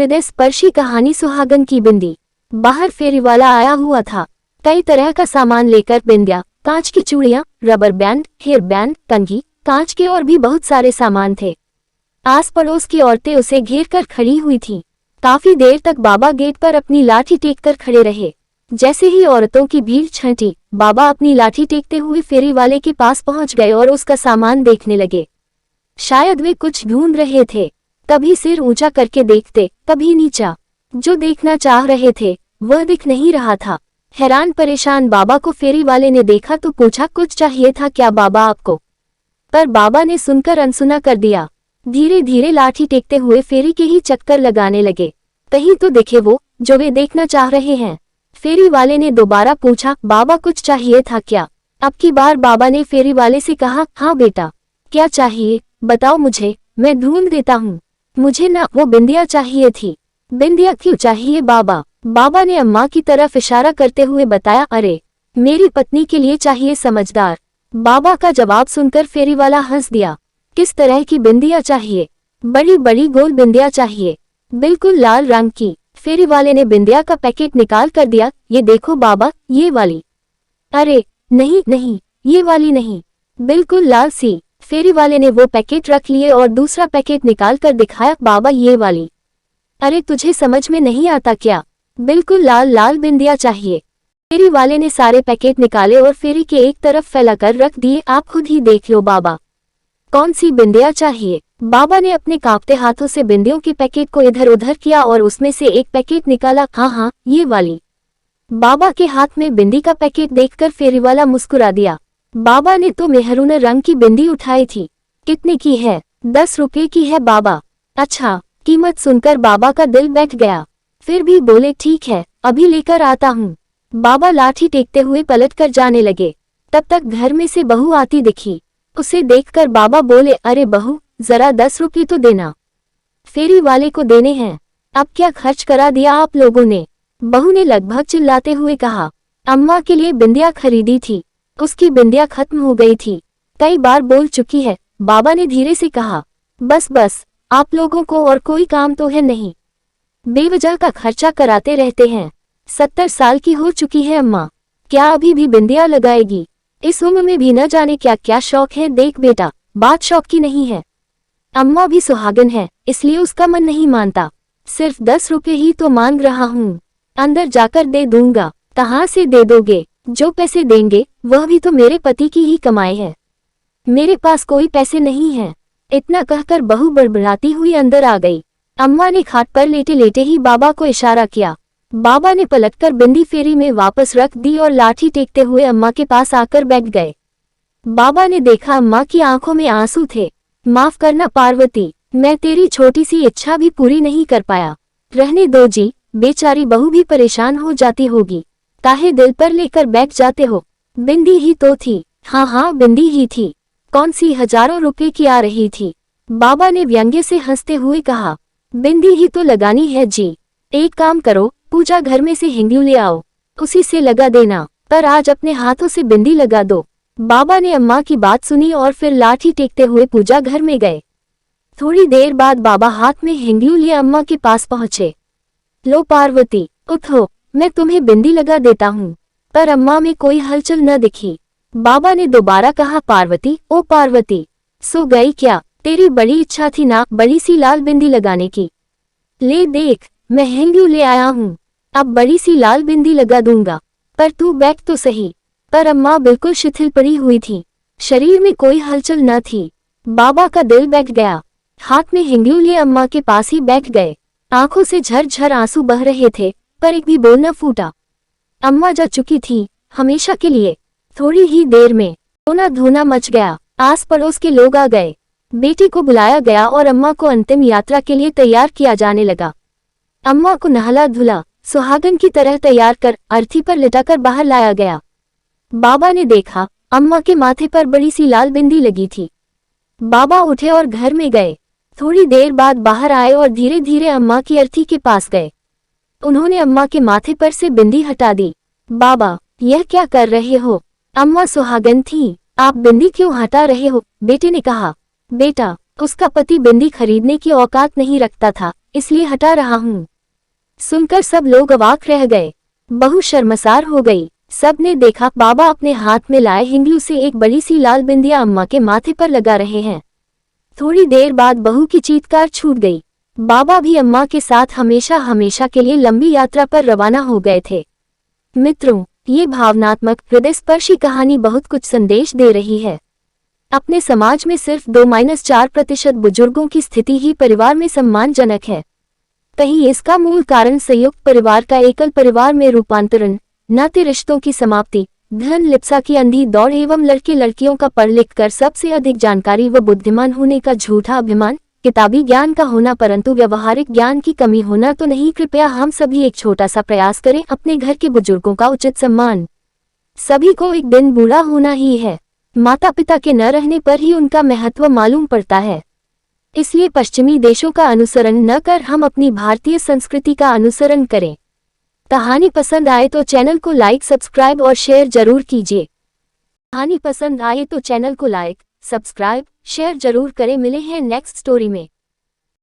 हृदय स्पर्शी कहानी सुहागन की बिंदी। बाहर फेरी वाला आया हुआ था। कई तरह का सामान लेकर बिंदिया, कांच की चूड़ियां, रबर बैंड, हेयर बैंड, कंघी, कांच के और भी बहुत सारे सामान थे। आस पड़ोस की औरतें उसे घेर कर खड़ी हुई थीं। काफी देर तक बाबा गेट पर अपनी लाठी टेक कर खड़े रहे। जैसे ही औरतों की भीड़ छंटी, बाबा अपनी लाठी टेकते हुए फेरी वाले के पास पहुंच गए और उसका सामान देखने लगे। शायद वे कुछ ढूंढ रहे थे। कभी सिर ऊंचा करके देखते, कभी नीचा। जो देखना चाह रहे थे वह दिख नहीं रहा था। हैरान परेशान बाबा को फेरी वाले ने देखा तो पूछा, कुछ चाहिए था क्या बाबा आपको? पर बाबा ने सुनकर अनसुना कर दिया। धीरे धीरे लाठी टेकते हुए फेरी के ही चक्कर लगाने लगे। कहीं तो दिखे वो जो वे देखना चाह रहे हैं। फेरी वाले ने दोबारा पूछा, बाबा कुछ चाहिए था क्या? अब की बार बाबा ने फेरी वाले से कहा, हाँ बेटा, क्या चाहिए बताओ मुझे, मैं ढूंढ देता हूँ। मुझे ना वो बिंदिया चाहिए थी। बिंदिया क्यों चाहिए बाबा? बाबा ने अम्मा की तरफ इशारा करते हुए बताया, अरे मेरी पत्नी के लिए चाहिए समझदार। बाबा का जवाब सुनकर फेरी वाला हंस दिया। किस तरह की बिंदिया चाहिए? बड़ी बड़ी गोल बिंदिया चाहिए, बिल्कुल लाल रंग की। फेरी वाले ने बिंदिया का पैकेट निकाल कर दिया। ये देखो बाबा, ये वाली। अरे नहीं नहीं, ये वाली नहीं, बिल्कुल लाल सी। फेरी वाले ने वो पैकेट रख लिए और दूसरा पैकेट निकाल कर दिखाया, बाबा ये वाली। अरे तुझे समझ में नहीं आता क्या? बिल्कुल लाल लाल बिंदिया चाहिए। फेरी वाले ने सारे पैकेट निकाले और फेरी के एक तरफ फैलाकर रख दिए। आप खुद ही देख लो बाबा, कौन सी बिंदिया चाहिए? बाबा ने अपने कांपते हाथों से बिंदियों के पैकेट को इधर उधर किया और उसमें से एक पैकेट निकाला। हाँ हाँ, ये वाली। बाबा के हाथ में बिंदी का पैकेट देखकर फेरी वाला मुस्कुरा दिया। बाबा ने तो मेहरून रंग की बिंदी उठाई थी। कितने की है? 10 रुपए की है बाबा। अच्छा, कीमत सुनकर बाबा का दिल बैठ गया। फिर भी बोले, ठीक है, अभी लेकर आता हूँ। बाबा लाठी टेकते हुए पलट कर जाने लगे। तब तक घर में से बहू आती दिखी। उसे देखकर बाबा बोले, अरे बहू, जरा 10 रुपये तो देना, फेरी वाले को देने हैं। अब क्या खर्च करा दिया आप लोगों ने? बहू ने लगभग चिल्लाते हुए कहा। अम्मा के लिए बिंदिया खरीदी थी, उसकी बिंदिया खत्म हो गई थी, कई बार बोल चुकी है। बाबा ने धीरे से कहा, बस बस, आप लोगों को और कोई काम तो है नहीं, बेवजह का खर्चा कराते रहते हैं। 70 साल की हो चुकी है अम्मा, क्या अभी भी बिंदिया लगाएगी? इस उम्र में भी न जाने क्या क्या शौक है। देख बेटा, बात शौक की नहीं है, अम्मा भी सुहागन है, इसलिए उसका मन नहीं मानता। सिर्फ 10 रुपये ही तो मांग रहा हूँ, अंदर जाकर दे दूंगा। कहाँ से दे दोगे? जो पैसे देंगे वह भी तो मेरे पति की ही कमाई है, मेरे पास कोई पैसे नहीं हैं। इतना कहकर बहू बड़बड़ाती हुई अंदर आ गई। अम्मा ने खाट पर लेटे लेटे ही बाबा को इशारा किया। बाबा ने पलटकर बिंदी फेरी में वापस रख दी और लाठी टेकते हुए अम्मा के पास आकर बैठ गए। बाबा ने देखा अम्मा की आंखों में आंसू थे। माफ करना पार्वती, मैं तेरी छोटी सी इच्छा भी पूरी नहीं कर पाया। रहने दो जी, बेचारी बहू भी परेशान हो जाती होगी, काहे दिल पर लेकर बैठ जाते हो? बिंदी ही तो थी। हाँ हाँ, बिंदी ही थी, कौन सी हजारों रुपए की आ रही थी? बाबा ने व्यंग्य से हंसते हुए कहा। बिंदी ही तो लगानी है जी। एक काम करो, पूजा घर में से हिंगू ले आओ, उसी से लगा देना, पर आज अपने हाथों से बिंदी लगा दो। बाबा ने अम्मा की बात सुनी और फिर लाठी टेकते हुए पूजा घर में गए। थोड़ी देर बाद बाबा हाथ में हिंगू लिए अम्मा के पास पहुंचे। लो पार्वती, उठो, मैं तुम्हें बिंदी लगा देता हूँ। पर अम्मा में कोई हलचल न दिखी। बाबा ने दोबारा कहा, पार्वती, ओ पार्वती, सो गई क्या? तेरी बड़ी इच्छा थी ना बड़ी सी लाल बिंदी लगाने की? ले देख, मैं हिंगू ले आया हूँ, अब बड़ी सी लाल बिंदी लगा दूंगा। पर तू बैठ तो सही। पर अम्मा बिल्कुल शिथिल पड़ी हुई थी, शरीर में कोई हलचल न थी। बाबा का दिल बैठ गया। हाथ में हिंगू लिए अम्मा के पास ही बैठ गए। आंखों से झरझर आंसू बह रहे थे, पर एक भी बोल न फूटा। अम्मा जा चुकी थी हमेशा के लिए। थोड़ी ही देर में रोना धोना मच गया। आस पड़ोस के लोग आ गए। बेटी को बुलाया गया और अम्मा को अंतिम यात्रा के लिए तैयार किया जाने लगा। अम्मा को नहला धुला सुहागन की तरह तैयार कर अर्थी पर लिटाकर बाहर लाया गया। बाबा ने देखा अम्मा के माथे पर बड़ी सी लाल बिंदी लगी थी। बाबा उठे और घर में गए। थोड़ी देर बाद बाहर आए और धीरे धीरे अम्मा की अर्थी के पास गए। उन्होंने अम्मा के माथे पर से बिंदी हटा दी। बाबा, यह क्या कर रहे हो? अम्मा सुहागन थी, आप बिंदी क्यों हटा रहे हो? बेटे ने कहा। बेटा, उसका पति बिंदी खरीदने की औकात नहीं रखता था, इसलिए हटा रहा हूँ। सुनकर सब लोग अवाक रह गए। बहू शर्मसार हो गई। सबने देखा बाबा अपने हाथ में लाए हिंगलू से एक बड़ी सी लाल बिंदिया अम्मा के माथे पर लगा रहे हैं। थोड़ी देर बाद बहू की चीत्कार छूट गई। बाबा भी अम्मा के साथ हमेशा हमेशा के लिए लंबी यात्रा पर रवाना हो गए थे। मित्रों, ये भावनात्मक हृदयस्पर्शी कहानी बहुत कुछ संदेश दे रही है। अपने समाज में सिर्फ 2-4% बुजुर्गों की स्थिति ही परिवार में सम्मानजनक है। कहीं इसका मूल कारण संयुक्त परिवार का एकल परिवार में रूपांतरण, नाते रिश्तों की समाप्ति, धन लिप्सा की अंधी दौड़ एवं लड़के लड़कियों का पढ़ लिख कर सबसे अधिक जानकारी व बुद्धिमान होने का झूठा अभिमान, किताबी ज्ञान का होना परंतु व्यवहारिक ज्ञान की कमी होना तो नहीं। कृपया हम सभी एक छोटा सा प्रयास करें, अपने घर के बुजुर्गों का उचित सम्मान। सभी को एक दिन बूढ़ा होना ही है। माता पिता के न रहने पर ही उनका महत्व मालूम पड़ता है। इसलिए पश्चिमी देशों का अनुसरण न कर हम अपनी भारतीय संस्कृति का अनुसरण करें। कहानी पसंद आए तो चैनल को लाइक, सब्सक्राइब और शेयर जरूर कीजिए। कहानी पसंद आए तो चैनल को लाइक, सब्सक्राइब, शेयर जरूर करें। मिले हैं नेक्स्ट स्टोरी में।